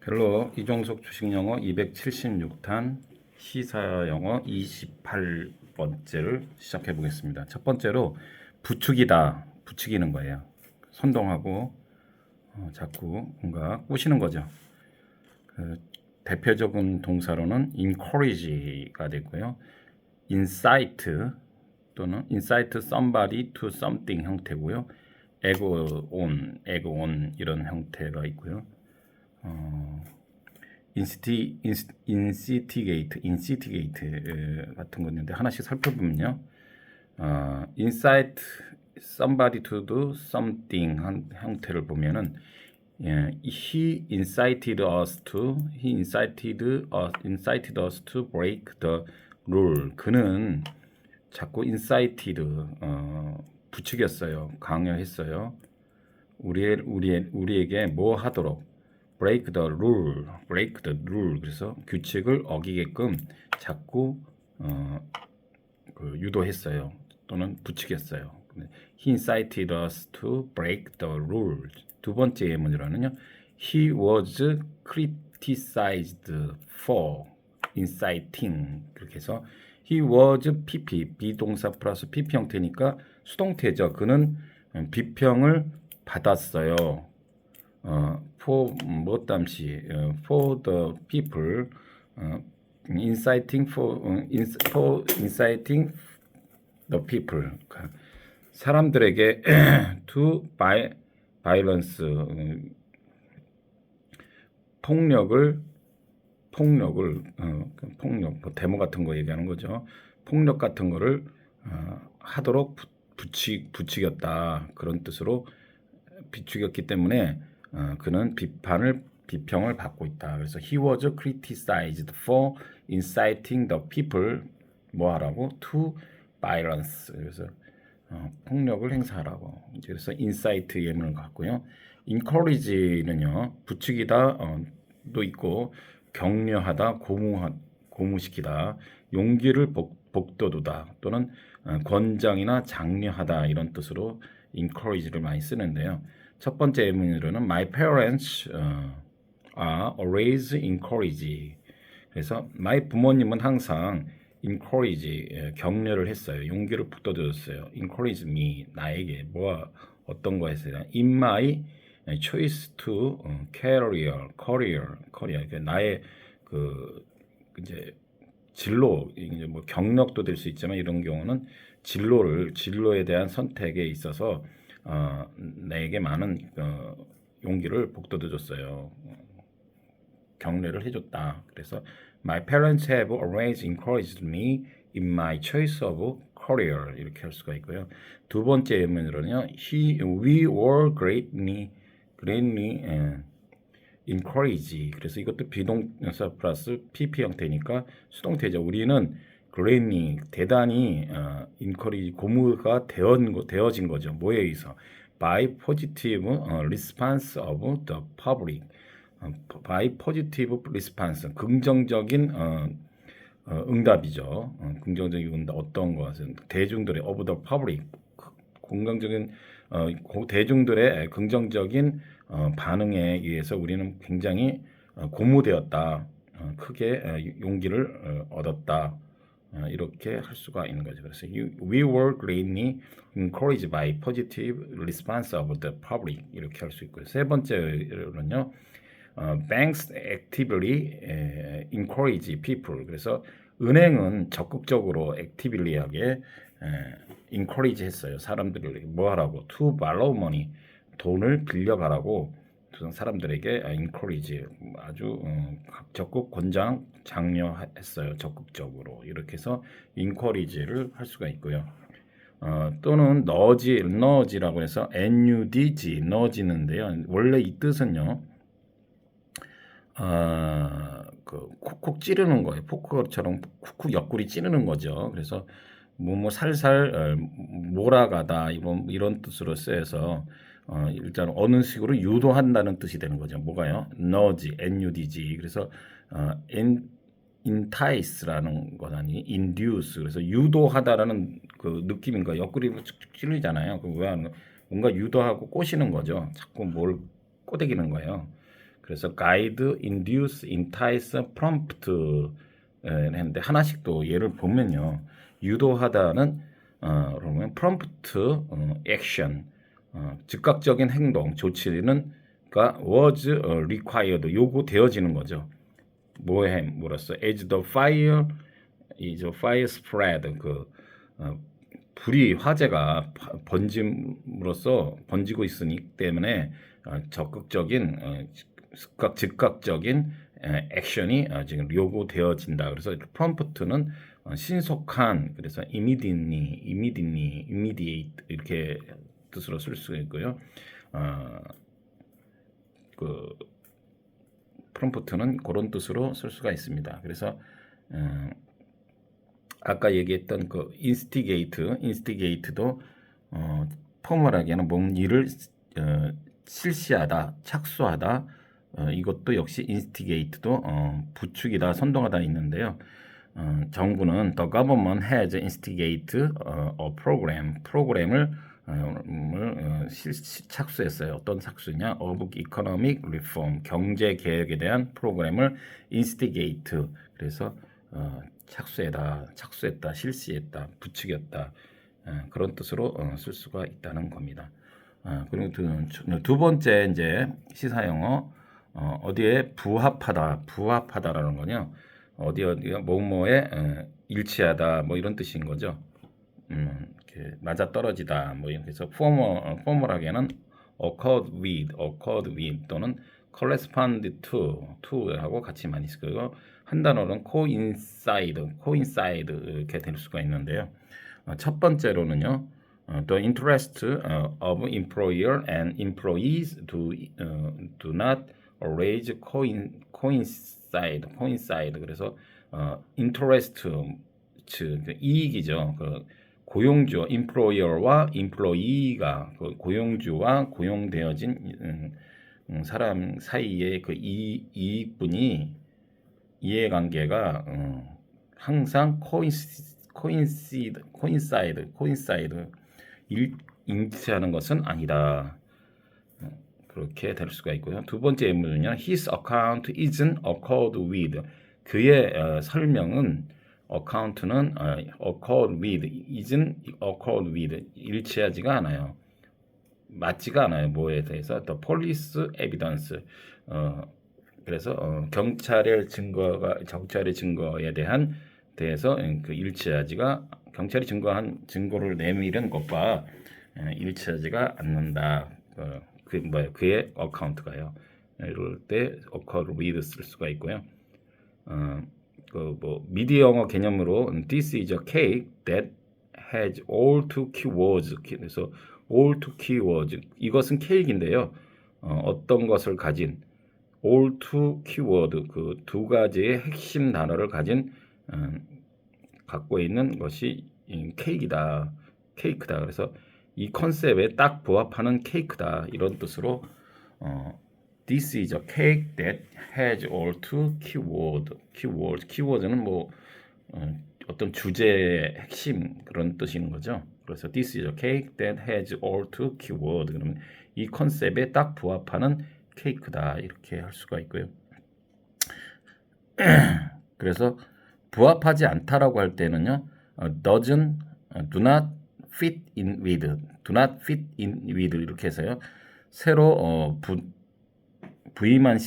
헬로 이종석 주식영어 276탄 시사영어 28번째를 시작해 보겠습니다. 첫 번째로 부추기다, 부추기는 거예요. 선동하고 자꾸 뭔가 꼬시는 거죠. 대표적인 동사로는 encourage가 되고요. incite 또는 incite somebody to something 형태고요. egg on 이런 형태가 있고요. instigate 같은 거 있는데 하나씩 살펴보면요. incite somebody to do something 형태를 보면은 he incited us to break the rule. 그는 자꾸 incited 부추겼어요. 강요했어요. 우리에게 뭐 하도록 break the rule. 그래서 규칙을 어기게끔 자꾸 유도했어요. 또는 부추겼어요. He incited us to break the rule. 두 번째 예문으로는요. He was criticized for inciting. 그렇게 해서 he was PP, 비동사 플러스 PP 형태니까 수동태죠. 그는 비평을 받았어요. for for the people inciting for inciting the people 사람들에게 to violence 폭력 뭐 데모 같은 거 얘기하는 거죠. 폭력 같은 거를 하도록 부추겼다 그런 뜻으로 비추겼기 때문에 그는 비평을 받고 있다. 그래서 he was criticized for inciting the people 뭐하라고 to violence. 그래서 폭력을 행사하라고. 그래서 incite 예문을 갖고요. encourage는요 부추기다 도 있고 격려하다, 고무시키다, 용기를 북돋우다 또는 권장이나 장려하다 이런 뜻으로 encourage를 많이 쓰는데요. 첫 번째 예문으로는 My parents are always encourage. 그래서 my 부모님은 항상 encourage 격려를 했어요. 용기를 북돋웠어요. encourage me 나에게 어떤 거 했어요? In my choice to career 나의 이제 진로 이제 뭐 경력도 될 수 있지만 이런 경우는 진로에 대한 선택에 있어서 내게 많은 용기를 북돋워 줬어요. 격려를 해줬다. 그래서 My parents have always encouraged me in my choice of career 이렇게 할 수가 있고요. 두 번째 예문으로는요. We were greatly encourage. 그래서 이것도 비동사 플러스 PP 형태니까 수동태죠. 우리는 greatly 대단히 encourage 고무가 되어진 거죠. 뭐에 의해서? By positive response of the public. by positive response 긍정적인 응답이죠. 긍정적인 응답 어떤 것은 대중들의 of the public 긍정적인 대중들의 긍정적인 반응에 의해서 우리는 굉장히 고무되었다. 크게 용기를 얻었다. 이렇게 할 수가 있는 거죠. 그래서 we were greatly encouraged by positive response of the public 이렇게 할 수 있고요. 세 번째로는요. banks actively encourage people. 그래서 은행은 적극적으로 activelly하게 encourage 했어요. 사람들을 뭐 하라고? to borrow money. 돈을 빌려가라고 사람들에게 encourage 아주 적극 권장 장려했어요. 적극적으로 이렇게 해서 encourage를 할 수가 있고요. 또는 nudge라고 해서 nudge는데요. 원래 이 뜻은요. 콕콕 찌르는 거예요. 포크처럼 쿡쿡 옆구리 찌르는 거죠. 그래서 살살 몰아가다 이런 뜻으로 쓰여서 일단 어느 식으로 유도한다는 뜻이 되는 거죠. 뭐가요? nudge, nudge. 그래서 entice라는 것 아니, induce. 그래서 유도하다라는 그 느낌인 거예요. 옆구리로 쭉쭉 찔리잖아요. 그 왜 하는 거? 뭔가 유도하고 꼬시는 거죠. 자꾸 뭘 꼬대기는 거예요. 그래서 guide, induce, entice, prompt 했는데 하나씩 또 예를 보면요. 유도하다는 그러면 prompt, action, 즉각적인 행동, 조치는 was required, 요구되어지는 거죠. 뭐로써 as the fire spread, 불이 화재가 번짐으로써 번지고 있으니 때문에 적극적인 즉각적인 액션이 지금 요구되어진다. 그래서 프롬프트는 신속한, 그래서 immediate 이렇게 뜻으로 쓸 수 있고요. 그 프롬프트는 그런 뜻으로 쓸 수가 있습니다. 그래서 아까 얘기했던 그 instigate도 포멀하게는 뭔 일을 실시하다, 착수하다, 이것도 역시 instigate도 부추기다, 선동하다 있는데요. 정부는 the government has instigated a 프로그램을 착수했어요. 어떤 착수냐? of economic reform, 경제 개혁에 대한 프로그램을 instigate, 그래서 착수했다, 실시했다, 부추겼다, 그런 뜻으로 쓸 수가 있다는 겁니다. 그리고 두 번째 이제 시사용어, 어디에 부합하다라는 거냐? 어디가 뭐뭐에 일치하다, 뭐 이런 뜻인 거죠. 이렇게 맞아 떨어지다, 뭐 이렇게 해서 포멀하게는 accord with 또는 correspond to하고 같이 많이 쓰고요. 한 단어는 coincide 이렇게 될 수가 있는데요. 첫 번째로는요, the interest of employer and employees do not always coincide. 그래서 interest, 즉 이익이죠. 고용주 employer와 employee가 고용주와 고용되어진 사람 사이의 그 이익분이 이해관계가 항상 coincide 일치하는 것은 아니다. 그렇게 될 수가 있고요. 두 번째 예문은요. His account isn't accord with. 그의 설명은 account는 accord with, isn't accord with, 일치하지가 않아요. 맞지가 않아요. 뭐에 대해서 the police evidence, 그래서 경찰의 증거에 대해서 일치하지가, 경찰이 증거를 내밀은 것과 일치하지가 않는다. 그의 어카운트가요. 이럴 때 accord with 쓸 수가 있고요. 미디 영어 개념으로 this is a cake that has all two keywords. 그래서 all two keywords, 이것은 케이크인데요. 어떤 것을 가진 all two keyword, 그 두 가지의 핵심 단어를 갖고 있는 것이 케이크다. 그래서 이 컨셉에 딱 부합하는 케이크다, 이런 뜻으로 this is a cake that has all two keyword는 어떤 주제의 핵심, 그런 뜻인 거죠. 그래서 this is a cake that has all two keyword, 그러면 이 컨셉에 딱 부합하는 케이크다, 이렇게 할 수가 있고요. 그래서 부합하지 않다라고 할 때는요, do not fit in with 이렇게 해서요. 새로 부임한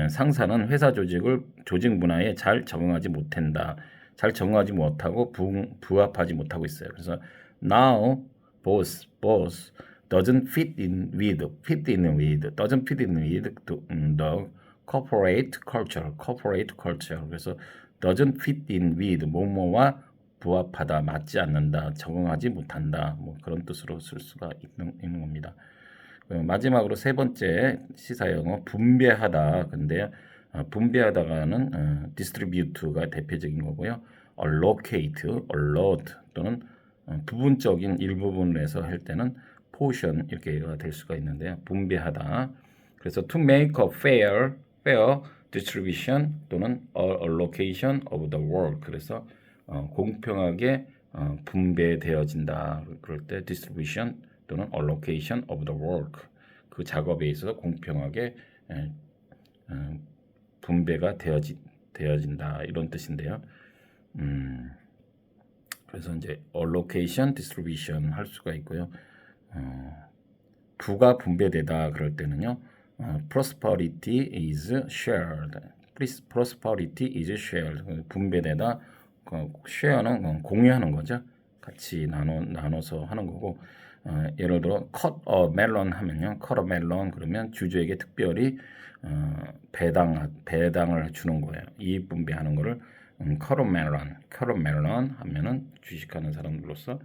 상사는 회사 조직 문화에 잘 적응하지 못하고 부합하지 못하고 있어요. 그래서 now boss doesn't fit in with the corporate culture. 그래서 doesn't fit in with 뭐뭐와 부합하다, 맞지 않는다, 적응하지 못한다, 뭐 그런 뜻으로 쓸 수가 있는 겁니다. 마지막으로 세 번째 시사용어 분배하다. 근데 분배하다가는 distribute가 대표적인 거고요. allocate 또는 부분적인 일부분을 해서 할 때는 portion 이렇게 될 수가 있는데요. 분배하다. 그래서 to make a fair distribution 또는 allocation of the work. 그래서 공평하게 분배되어진다. 그럴 때 distribution 또는 allocation of the work, 그 작업에 있어서 공평하게 분배가 되어진다 이런 뜻인데요. 그래서 이제 allocation, distribution 할 수가 있고요. 부가 분배되다 그럴 때는요. prosperity is shared. prosperity is shared. 분배되다. share는 공유하는 거죠. 같이 나눠서 하는 거고. 예를 들어 cut a melon 하면요. cut a melon 그러면 주주에게 특별히 배당을 주는 거예요. 이익 분배하는 거를 cut a melon 하면은 주식하는 사람들로서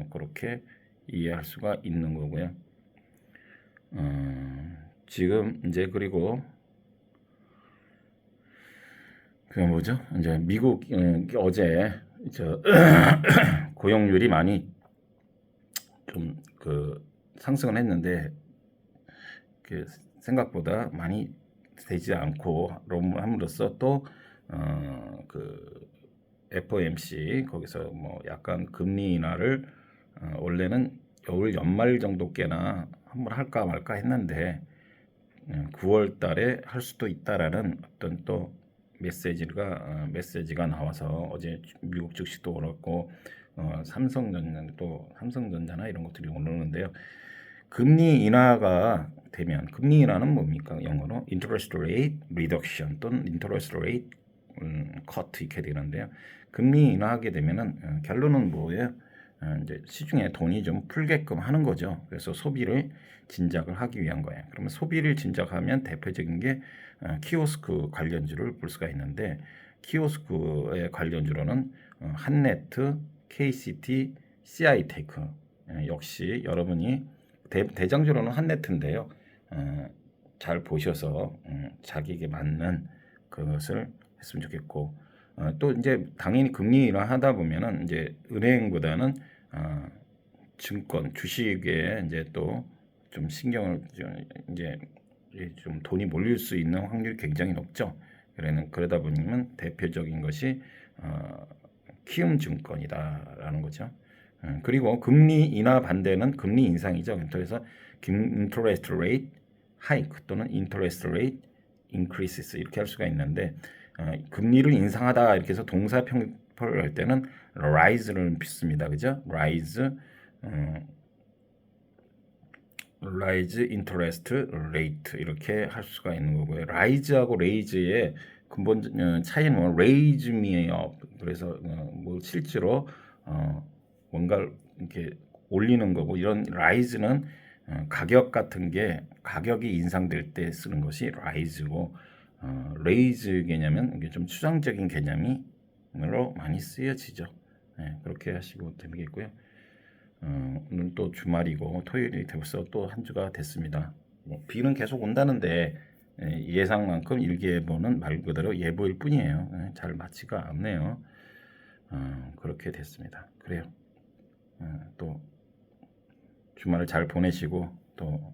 그렇게 이해할 수가 있는 거고요. 지금 이제 그리고 그 뭐죠? 이제 미국 어제 저 고용률이 많이 좀 그 상승을 했는데 그 생각보다 많이 되지 않고 함으로써 또 그 FOMC 거기서 뭐 약간 금리 인하를 원래는 올 연말 정도께나 한번 할까 말까 했는데 9월 달에 할 수도 있다라는 어떤 또 메시지가 나와서 어제 미국 주식도 오르고 삼성전자나 이런 것들이 오르는데요. 금리 인하가 되면 금리 인하는 뭡니까? 영어로 interest rate reduction 또는 interest rate cut 이렇게 되는데요. 금리 인하하게 되면은 결론은 뭐예요? 이제 시중에 돈이 좀 풀게끔 하는 거죠. 그래서 소비를 진작을 하기 위한 거예요. 그러면 소비를 진작하면 대표적인 게 키오스크 관련주를 볼 수가 있는데 키오스크의 관련주로는 한네트, KCT, CI테크 역시 여러분이 대장주로는 한네트인데요. 잘 보셔서 자기에게 맞는 그것을 했으면 좋겠고 또 이제 당연히 금리 인하하다 보면은 이제 은행보다는 증권, 주식에 이제 또 좀 신경을 이제 좀 돈이 몰릴 수 있는 확률이 굉장히 높죠. 그러다 보면 대표적인 것이 키움증권이다라는 거죠. 그리고 금리 인하 반대는 금리 인상이죠. 그래서 interest rate hike 또는 interest rate increases 이렇게 할 수가 있는데 금리를 인상하다 이렇게 해서 동사 편법을 할 때는 rise를 씁니다. 그죠? rise interest rate 이렇게 할 수가 있는 거고요. rise하고 raise의 근본 차이는 뭐 raise me up 그래서 뭐 실제로 뭔가를 이렇게 올리는 거고 이런 rise는 가격 같은 게 가격이 인상될 때 쓰는 것이 rise고 raise 개념은 이게 좀 추상적인 개념으로 많이 쓰여지죠. 네, 그렇게 하시고 되겠고요. 오늘 또 주말이고 토요일이 되어서 또 한 주가 됐습니다. 비는 계속 온다는데 예상만큼 일기예보는 말 그대로 예보일 뿐이에요. 잘 맞지가 않네요. 그렇게 됐습니다. 그래요. 또 주말을 잘 보내시고 또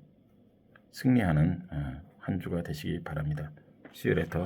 승리하는 한 주가 되시기 바랍니다. See you later.